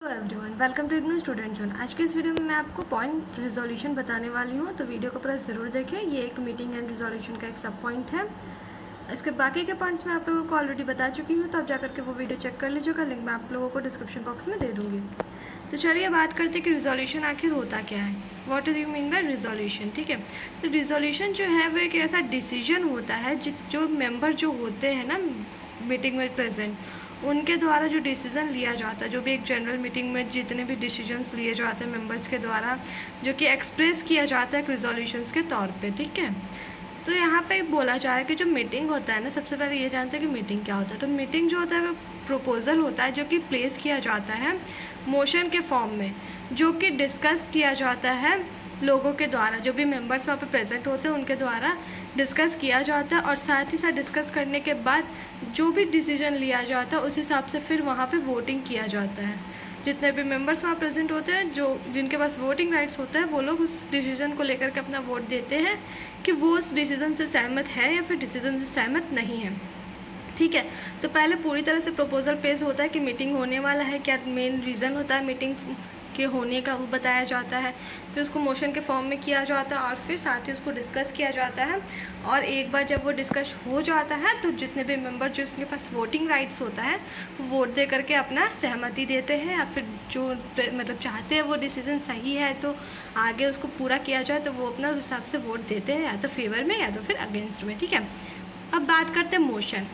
Hello everyone, welcome to IGNOU student zone. आज के इस वीडियो में मैं आपको पॉइंट रिजोल्यूशन बताने वाली हूँ, तो वीडियो को पूरा ज़रूर देखें। ये एक मीटिंग एंड रिजोल्यूशन का एक सब पॉइंट है। इसके बाकी के पॉइंट्स मैं आप लोगों को ऑलरेडी बता चुकी हूँ, तो आप जाकर के वो वीडियो चेक कर लीजिएगा। लिंक मैं आप लोगों को डिस्क्रिप्शन बॉक्स में दे दूँगी। तो चलिए बात करते हैं कि रिजोल्यूशन आखिर होता क्या है। What do you mean by resolution. ठीक है, तो रिजोल्यूशन जो है वो एक ऐसा डिसीजन होता है जो मेंबर जो होते हैं ना मीटिंग में प्रेजेंट, उनके द्वारा जो डिसीज़न लिया जाता है, जो भी एक जनरल मीटिंग में जितने भी डिसीजंस लिए जाते हैं मेंबर्स के द्वारा, जो कि एक्सप्रेस किया जाता है एक रिजोल्यूशंस के तौर पे। ठीक है, तो यहाँ पे बोला जा रहा है कि जो मीटिंग होता है ना, सबसे पहले ये जानते हैं कि मीटिंग क्या होता है। तो मीटिंग जो होता है वो प्रपोजल होता है जो कि प्लेस किया जाता है मोशन के फॉर्म में, जो कि डिस्कस किया जाता है लोगों के द्वारा, जो भी मेंबर्स वहाँ पे प्रेजेंट होते हैं उनके द्वारा डिस्कस किया जाता है। और साथ ही साथ डिस्कस करने के बाद जो भी डिसीजन लिया जाता है उस हिसाब से फिर वहाँ पे वोटिंग किया जाता है। जितने भी मेंबर्स वहाँ प्रेजेंट होते हैं, जो जिनके पास वोटिंग राइट्स होता है, वो लोग उस डिसीजन को लेकर के अपना वोट देते हैं कि वो उस डिसीजन से सहमत है या फिर डिसीजन से सहमत नहीं है। ठीक है, तो पहले पूरी तरह से प्रपोजल पेश होता है कि मीटिंग होने वाला है, क्या मेन रीज़न होता है मीटिंग के होने का वो बताया जाता है। फिर उसको मोशन के फॉर्म में किया जाता है और फिर साथ ही उसको डिस्कस किया जाता है। और एक बार जब वो डिस्कस हो जाता है तो जितने भी मेंबर जो उसके पास वोटिंग राइट्स होता है वो वोट दे करके अपना सहमति देते हैं, या फिर जो मतलब चाहते हैं वो डिसीजन सही है तो आगे उसको पूरा किया जाए, तो वो अपना उस हिसाब से वोट देते हैं, या तो फेवर में या तो फिर अगेंस्ट में। ठीक है, अब बात करते हैं मोशन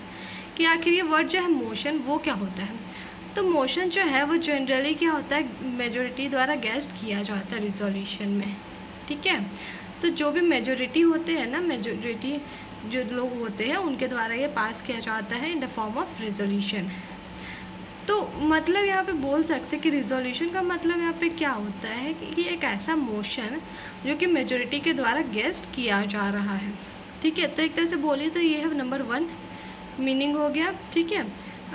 कि आखिर ये वर्ड जो है मोशन वो क्या होता है। तो मोशन जो है वो जनरली क्या होता है, मेजोरिटी द्वारा गेस्ट किया जाता है रिजोल्यूशन में। ठीक है, तो जो भी मेजोरिटी होते हैं ना, मेजोरिटी जो लोग होते हैं उनके द्वारा ये पास किया जाता है in the form of resolution. तो मतलब यहाँ पे बोल सकते हैं कि रिजोल्यूशन का मतलब यहाँ पे क्या होता है कि ये एक ऐसा मोशन जो कि मेजोरिटी के द्वारा गेस्ट किया जा रहा है। ठीक है, तो एक तरह से बोलिए तो ये है नंबर 1 मीनिंग हो गया। ठीक है,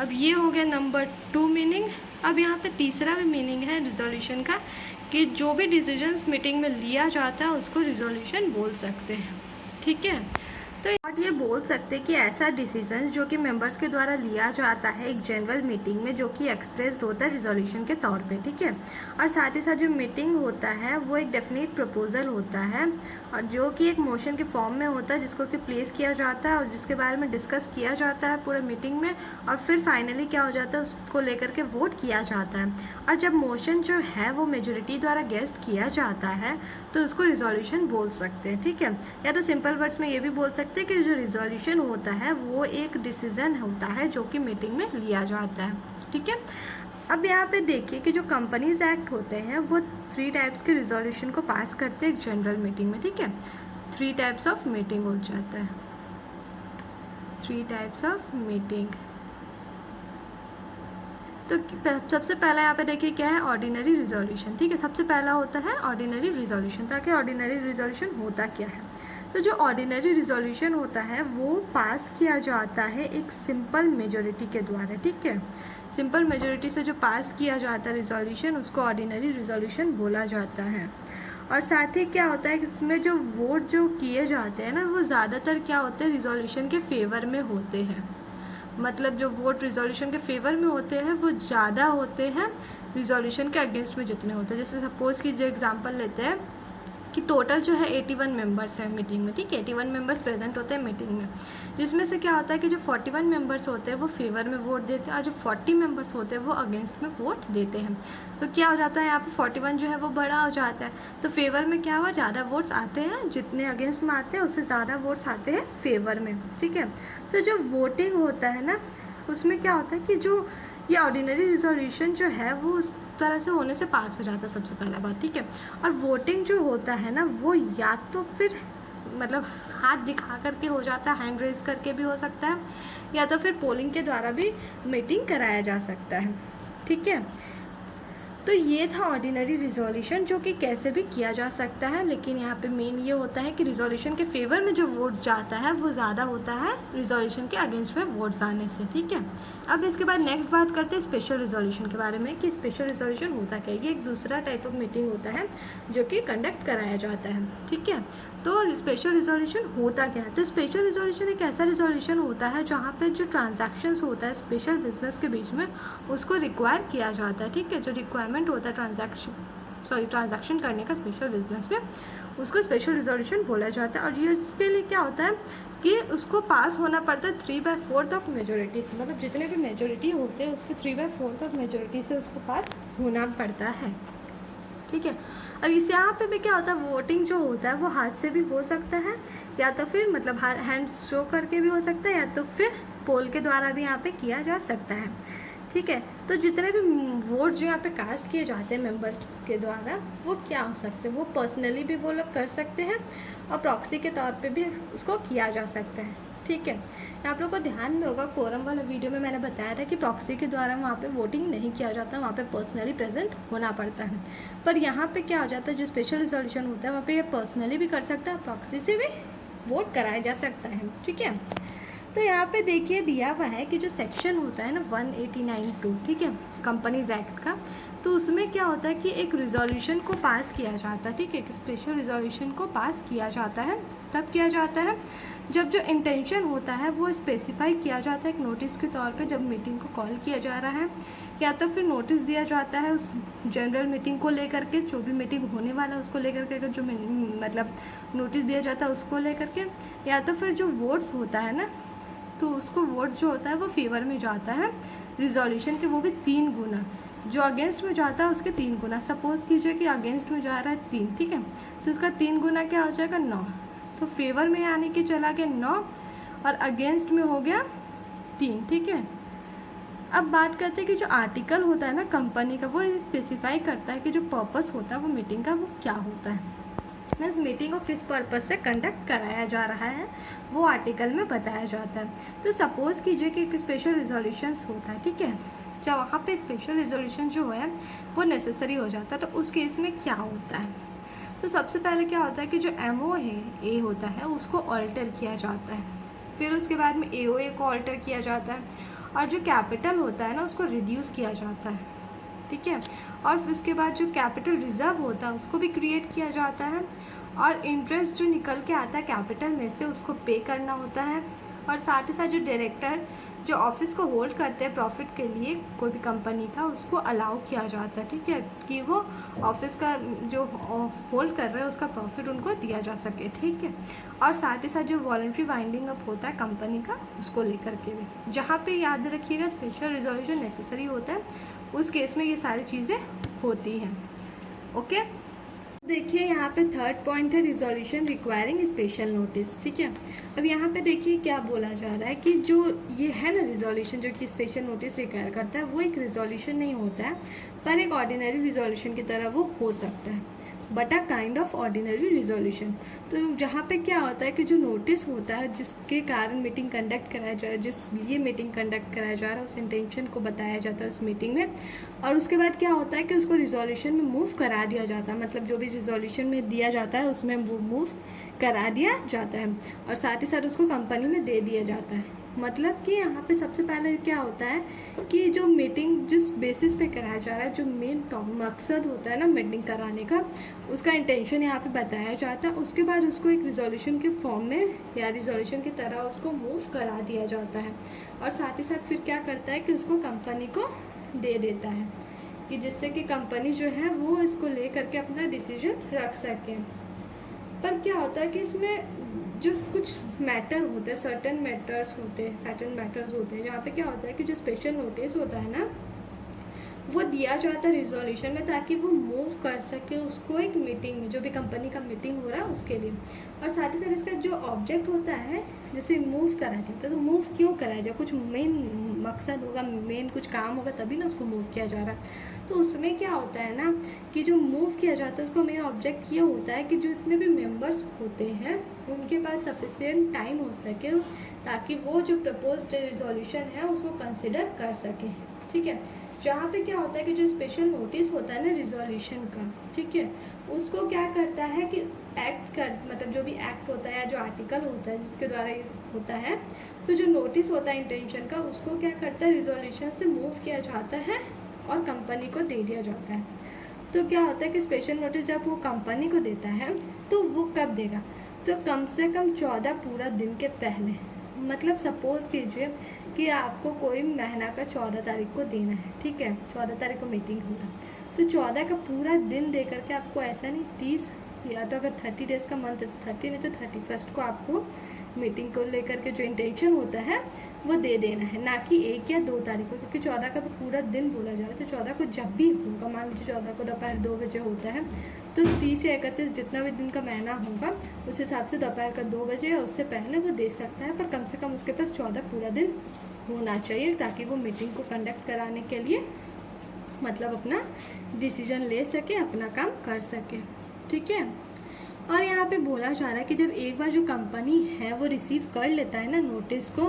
अब ये हो गया नंबर 2 मीनिंग। अब यहाँ पे तीसरा भी मीनिंग है रिजोल्यूशन का कि जो भी डिसीजंस मीटिंग में लिया जाता है उसको रिजोल्यूशन बोल सकते हैं। ठीक है, तो ये बोल सकते हैं कि ऐसा डिसीजन जो कि मेंबर्स के द्वारा लिया जाता है एक जनरल मीटिंग में, जो कि एक्सप्रेस्ड होता है रिजोल्यूशन के तौर पे। ठीक है, और साथ ही साथ जो मीटिंग होता है वो एक डेफिनेट प्रपोजल होता है और जो कि एक मोशन के फॉर्म में होता है, जिसको कि प्लेस किया जाता है और जिसके बारे में डिस्कस किया जाता है पूरे मीटिंग में, और फिर फाइनली क्या हो जाता है उसको लेकर के वोट किया जाता है। और जब मोशन जो है वो मेजोरिटी द्वारा गेस्ट किया जाता है तो उसको रिजोल्यूशन बोल सकते हैं। ठीक है, या तो सिंपल वर्ड्स में ये भी बोल सकते हैं कि जो रिजोल्यूशन होता है वो एक डिसीजन होता है जो कि मीटिंग में लिया जाता है। ठीक है, अब यहाँ पे देखिए कि जो कंपनीज एक्ट होते हैं वो 3 टाइप्स के रिजोल्यूशन को पास करते हैं एक जनरल मीटिंग में। ठीक है, 3 टाइप्स ऑफ मीटिंग हो जाता है, 3 टाइप्स ऑफ मीटिंग। तो सबसे पहला यहाँ पे देखिए क्या है, ऑर्डिनरी रिजोल्यूशन। ठीक है, सबसे पहला होता है ऑर्डिनरी रिजोल्यूशन। ताकि ऑर्डिनरी रिजोल्यूशन होता क्या है, तो जो ऑर्डिनरी रिजोल्यूशन होता है वो पास किया जाता है एक सिंपल मेजोरिटी के द्वारा। ठीक है, सिंपल मेजोरिटी से जो पास किया जाता है रिजोल्यूशन उसको ऑर्डिनरी रिजोल्यूशन बोला जाता है। और साथ ही क्या होता है कि इसमें जो वोट जो किए जाते हैं ना वो ज़्यादातर क्या होते हैं, रिजोल्यूशन के फेवर में होते हैं। मतलब जो वोट रिजोल्यूशन के फेवर में होते हैं वो ज़्यादा होते हैं रिजोल्यूशन के अगेंस्ट में जितने होते हैं। जैसे सपोज़ की जो एग्जांपल लेते हैं कि टोटल जो है 81 मेंबर्स हैं मीटिंग में। ठीक है, 81 मेंबर्स प्रेजेंट होते हैं मीटिंग में, जिसमें से क्या होता है कि जो 41 मेंबर्स होते हैं वो फेवर में वोट देते हैं और जो 40 मेंबर्स होते हैं वो अगेंस्ट में वोट देते हैं। तो क्या हो जाता है यहाँ पे 41 जो है वो बड़ा हो जाता है, तो फेवर में क्या हुआ, ज़्यादा वोट्स आते हैं, जितने अगेंस्ट में आते हैं उससे ज़्यादा वोट्स आते हैं फेवर में। ठीक है, तो जो वोटिंग होता है ना उसमें क्या होता है कि जो ये ऑर्डिनरी रिजोल्यूशन जो है वो उस तरह से होने से पास हो जाता है, सबसे पहला बात। ठीक है, और वोटिंग जो होता है ना वो या तो फिर मतलब हाथ दिखा करके हो जाता है, हैंड रेज करके भी हो सकता है, या तो फिर पोलिंग के द्वारा भी मीटिंग कराया जा सकता है। ठीक है, तो ये था ऑर्डिनरी रिजोल्यूशन, जो कि कैसे भी किया जा सकता है, लेकिन यहाँ पे मेन ये होता है कि रिजोल्यूशन के फेवर में जो वोट जाता है वो ज़्यादा होता है रिजोल्यूशन के अगेंस्ट में वोट्स आने से। ठीक है, अब इसके बाद नेक्स्ट बात करते हैं स्पेशल रिजोल्यूशन के बारे में कि स्पेशल रिजोल्यूशन होता क्या है। ये एक दूसरा टाइप ऑफ मीटिंग होता है जो कि कंडक्ट कराया जाता है। ठीक है, तो स्पेशल रिजोल्यूशन होता क्या है। तो स्पेशल रिजोल्यूशन एक ऐसा रिजोल्यूशन होता है जहाँ पे जो ट्रांजैक्शंस होता है स्पेशल बिजनेस के बीच में उसको रिक्वायर किया जाता है। ठीक है, जो रिक्वायरमेंट होता है ट्रांजैक्शन करने का स्पेशल बिजनेस में, उसको स्पेशल रिजोल्यूशन बोला जाता है। और ये इसके लिए क्या होता है कि उसको पास होना पड़ता है 3/4 ऑफ मेजोरिटी से, मतलब जितने भी मेजोरिटी होते हैं उसके 3/4 ऑफ मेजोरिटी से उसको पास होना पड़ता है। ठीक है, और इस यहाँ पे भी क्या होता है, वोटिंग जो होता है वो हाथ से भी हो सकता है, या तो फिर मतलब हैंड शो करके भी हो सकता है, या तो फिर पोल के द्वारा भी यहाँ पे किया जा सकता है। ठीक है, तो जितने भी वोट जो यहाँ पे कास्ट किए जाते हैं मेंबर्स के द्वारा वो क्या हो सकते हैं, वो पर्सनली भी वो लोग कर सकते हैं और प्रॉक्सी के तौर पे भी उसको किया जा सकता है। ठीक है, आप लोग को ध्यान में होगा कोरम वाला वीडियो में मैंने बताया था कि प्रॉक्सी के द्वारा वहाँ पे वोटिंग नहीं किया जाता, वहाँ पे पर्सनली प्रेजेंट होना पड़ता है। पर यहाँ पे क्या हो जाता है, जो स्पेशल रिजोल्यूशन होता है वहाँ पे ये पर्सनली भी कर सकता है, प्रॉक्सी से भी वोट कराया जा सकता है। ठीक है, तो यहाँ पे देखिए दिया हुआ है कि जो सेक्शन होता है ना 189(2), ठीक है, कंपनीज एक्ट का, तो उसमें क्या होता है कि एक रिजोल्यूशन को पास किया जाता है। ठीक है, एक स्पेशल रिजोल्यूशन को पास किया जाता है, तब किया जाता है जब जो इंटेंशन होता है वो स्पेसिफाई किया जाता है एक नोटिस के तौर पे, जब मीटिंग को कॉल किया जा रहा है, या तो फिर नोटिस दिया जाता है उस जनरल मीटिंग को लेकर के, जो भी मीटिंग होने वाला है उसको लेकर के, अगर जो मतलब नोटिस दिया जाता है उसको लेकर के, या तो फिर जो वोट्स होता है ना, तो उसको वोट जो होता है वो फेवर में जाता है रिजोल्यूशन के, वो भी 3 गुना, जो अगेंस्ट में जाता है उसके 3 गुना। सपोज कीजिए कि अगेंस्ट में जा रहा है 3, ठीक है, तो उसका 3 गुना क्या हो जाएगा 9, तो फेवर में यानी कि चला गया 9 और अगेंस्ट में हो गया 3। ठीक है, अब बात करते हैं कि जो आर्टिकल होता है ना कंपनी का, वो स्पेसिफाई करता है कि जो पर्पस होता है वो मीटिंग का वो क्या होता है, मीन्स मीटिंग को किस पर्पस से कंडक्ट कराया जा रहा है वो आर्टिकल में बताया जाता है। तो सपोज कीजिए कि एक स्पेशल रिजोल्यूशन होता है, ठीक है, जब वहाँ पे स्पेशल रिजोल्यूशन जो है वो नेसेसरी हो जाता है, तो उस केस में क्या होता है, तो सबसे पहले क्या होता है कि जो MO है ए होता है उसको ऑल्टर किया जाता है, फिर उसके बाद में AOA को ऑल्टर किया जाता है, और जो कैपिटल होता है ना उसको रिड्यूस किया जाता है। ठीक है, और उसके बाद जो कैपिटल रिजर्व होता है उसको भी क्रिएट किया जाता है, और इंटरेस्ट जो निकल के आता है कैपिटल में से उसको पे करना होता है, और साथ ही साथ जो डायरेक्टर जो ऑफिस को होल्ड करते हैं प्रॉफिट के लिए कोई भी कंपनी का, उसको अलाउ किया जाता है। ठीक है, कि वो ऑफिस का जो होल्ड कर रहे हैं उसका प्रॉफिट उनको दिया जा सके। ठीक है, और साथ ही साथ जो वॉलंटरी वाइंडिंग अप होता है कंपनी का उसको लेकर के भी, जहाँ पे याद रखिएगा स्पेशल रिजोल्यूशन नेसेसरी होता है उस केस में ये सारी चीज़ें होती हैं। ओके, देखिए यहाँ पे थर्ड पॉइंट है रिजोल्यूशन रिक्वायरिंग स्पेशल नोटिस। ठीक है, अब यहाँ पे देखिए क्या बोला जा रहा है कि जो ये है ना रिजोल्यूशन जो कि स्पेशल नोटिस रिक्वायर करता है, वो एक रिजोल्यूशन नहीं होता है, पर एक ऑर्डिनरी रिजोल्यूशन की तरह वो हो सकता है, but a kind of ordinary resolution. तो जहाँ पे क्या होता है कि जो नोटिस होता है जिसके कारण मीटिंग कंडक्ट कराया जा रहा है, जिस लिए मीटिंग कंडक्ट कराया जा रहा है, उस इंटेंशन को बताया जाता है उस मीटिंग में, और उसके बाद क्या होता है कि उसको रिजोल्यूशन में मूव करा दिया जाता है, मतलब जो भी रिजोल्यूशन में दिया जाता है उसमें वो मूव करा दिया जाता है, और साथ ही साथ उसको कंपनी में दे दिया जाता है। मतलब कि यहाँ पे सबसे पहले क्या होता है कि जो मीटिंग जिस बेसिस पे कराया जा रहा है, जो मेन मकसद होता है ना मीटिंग कराने का, उसका इंटेंशन यहाँ पे बताया जाता है, उसके बाद उसको एक रिजोल्यूशन के फॉर्म में या रिजोल्यूशन की तरह उसको मूव करा दिया जाता है, और साथ ही साथ फिर क्या करता है कि उसको कंपनी को दे देता है, कि जिससे कि कंपनी जो है वो इसको ले करके अपना डिसीजन रख सके। पर क्या होता है कि इसमें जो कुछ मैटर होते हैं, सर्टेन मैटर्स होते हैं जहाँ पे क्या होता है कि जो स्पेशल नोटिस होता है ना वो दिया जाता है रिजोल्यूशन में, ताकि वो मूव कर सके उसको एक मीटिंग में, जो भी कंपनी का मीटिंग हो रहा है उसके लिए। और साथ ही साथ इसका जो ऑब्जेक्ट होता है जैसे मूव कराया जाता है, तो मूव क्यों कराया जाए, कुछ मेन मकसद होगा, मेन कुछ काम होगा तभी ना उसको मूव किया जा रहा है। तो उसमें क्या होता है ना कि जो मूव किया जाता है उसको मेन ऑब्जेक्ट ये होता है कि जो इतने भी मेंबर्स होते हैं उनके पास सफिशिएंट टाइम हो सके, ताकि वो जो प्रपोज्ड रिजोल्यूशन है उसको कंसिडर कर सके। ठीक है, जहाँ पे क्या होता है कि जो स्पेशल नोटिस होता है ना रिजोल्यूशन का, ठीक है, उसको क्या करता है कि एक्ट कर मतलब जो भी एक्ट होता है या जो आर्टिकल होता है जिसके द्वारा ये होता है, तो जो नोटिस होता है इंटेंशन का उसको क्या करता है रिजोल्यूशन से मूव किया जाता है और कंपनी को दे दिया जाता है। तो क्या होता है कि स्पेशल नोटिस जब वो कंपनी को देता है तो वो कब देगा, तो कम से कम 14 पूरा दिन के पहले। मतलब सपोज कीजिए कि आपको कोई महीना का 14 तारीख को देना है, ठीक है, 14 तारीख को मीटिंग होगा, तो 14 का पूरा दिन दे करके आपको ऐसा नहीं 30 या तो अगर 30 डेज़ का मंथ 30 नहीं तो 31 को आपको मीटिंग को लेकर के जो इंटेंशन होता है वो दे देना है, ना कि 1 या 2 तारीख को, क्योंकि 14 का पूरा दिन बोला जा रहा है। तो 14 को जब भी होगा, मान लीजिए 14 को दोपहर 2 बजे होता है, तो 30 या 31 जितना भी दिन का महीना होगा उस हिसाब से दोपहर का 2 बजे या उससे पहले वो दे सकता है, पर कम से कम उसके पास 14 पूरा दिन होना चाहिए ताकि वो मीटिंग को कंडक्ट कराने के लिए मतलब अपना डिसीजन ले सके, अपना काम कर सके, ठीक है। और यहाँ पे बोला जा रहा है कि जब एक बार जो कंपनी है वो रिसीव कर लेता है ना नोटिस को,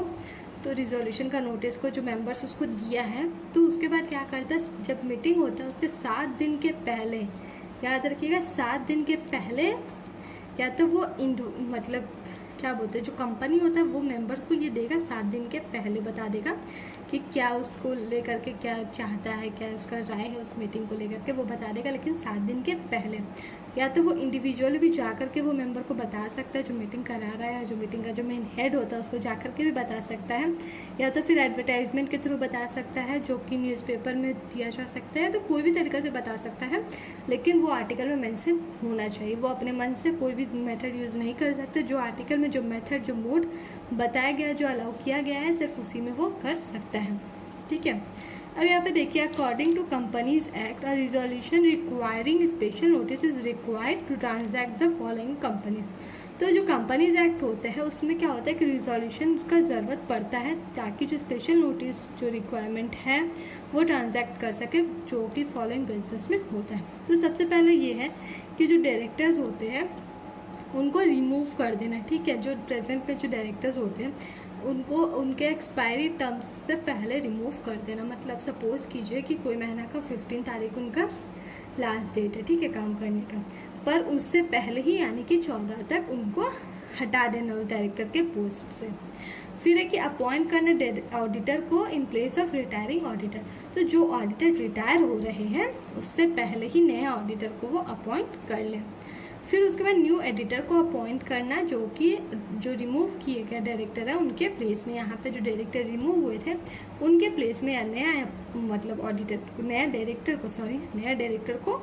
तो रिजोल्यूशन का नोटिस को जो मेंबर्स उसको दिया है, तो उसके बाद क्या करता है जब मीटिंग होता है उसके 7 दिन के पहले, याद रखिएगा 7 दिन के पहले, या तो वो मतलब क्या बोलते हैं जो कंपनी होता है वो मेंबर को ये देगा 7 दिन के पहले बता देगा कि क्या उसको लेकर के क्या चाहता है, क्या उसका राय है उस मीटिंग को लेकर के, वो बता देगा, लेकिन 7 दिन के पहले। या तो वो इंडिविजुअली भी जा कर के वो मेंबर को बता सकता है जो मीटिंग करा रहा है, जो मीटिंग का जो मेन हेड होता है उसको जा कर के भी बता सकता है, या तो फिर एडवर्टाइजमेंट के थ्रू बता सकता है जो कि न्यूज़पेपर में दिया जा सकता है, तो कोई भी तरीक़े से बता सकता है, लेकिन वो आर्टिकल में मेंशन होना चाहिए। वो अपने मन से कोई भी मेथड यूज़ नहीं कर सकते, जो आर्टिकल में जो मेथड जो मोड बताया गया जो अलाउ किया गया है सिर्फ उसी में वो कर सकता है, ठीक है। अब यहाँ पे देखिए according to companies act a resolution requiring special notice is required to transact the following companies. तो जो कंपनीज एक्ट होते हैं उसमें क्या होता है कि रिजोल्यूशन का ज़रूरत पड़ता है ताकि जो स्पेशल नोटिस जो रिक्वायरमेंट है वो ट्रांजैक्ट कर सके जो कि फॉलोइंग बिजनेस में होता है। तो सबसे पहले ये है कि जो डायरेक्टर्स होते हैं उनको रिमूव कर देना, ठीक है। जो प्रेजेंट में जो डायरेक्टर्स होते हैं उनको उनके एक्सपायरी टर्म्स से पहले रिमूव कर देना। मतलब सपोज़ कीजिए कि कोई महीना का 15 तारीख उनका लास्ट डेट है, ठीक है, काम करने का, पर उससे पहले ही यानी कि 14 तक उनको हटा देना उस डायरेक्टर के पोस्ट से। फिर है कि अपॉइंट करना ऑडिटर को in place of retiring auditor. तो जो ऑडिटर रिटायर हो रहे हैं उससे पहले ही नए ऑडिटर को वो अपॉइंट कर लें। फिर उसके बाद न्यू एडिटर को अपॉइंट करना जो कि जो रिमूव किए गए डायरेक्टर है उनके प्लेस में, यहाँ पे जो डायरेक्टर रिमूव हुए थे उनके प्लेस में नया मतलब ऑडिटर नया डायरेक्टर को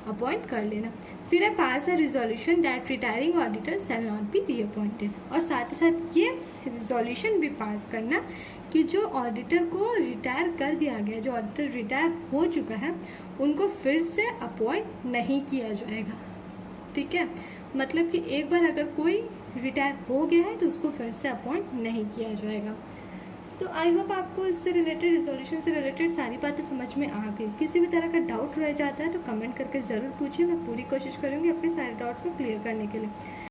अपॉइंट कर लेना। फिर है pass a resolution that retiring auditor shall not be reappointed, और साथ ही साथ ये रिजोल्यूशन भी पास करना कि जो ऑडिटर को रिटायर कर दिया गया, जो ऑडिटर रिटायर हो चुका है उनको फिर से अपॉइंट नहीं किया जाएगा, ठीक है। मतलब कि एक बार अगर कोई रिटायर हो गया है तो उसको फिर से अपॉइंट नहीं किया जाएगा। तो आई होप आपको इससे रिलेटेड रिजोल्यूशन से रिलेटेड सारी बातें समझ में आ गई। किसी भी तरह का डाउट रह जाता है तो कमेंट करके ज़रूर पूछिए, मैं पूरी कोशिश करूँगी अपने सारे डाउट्स को क्लियर करने के लिए।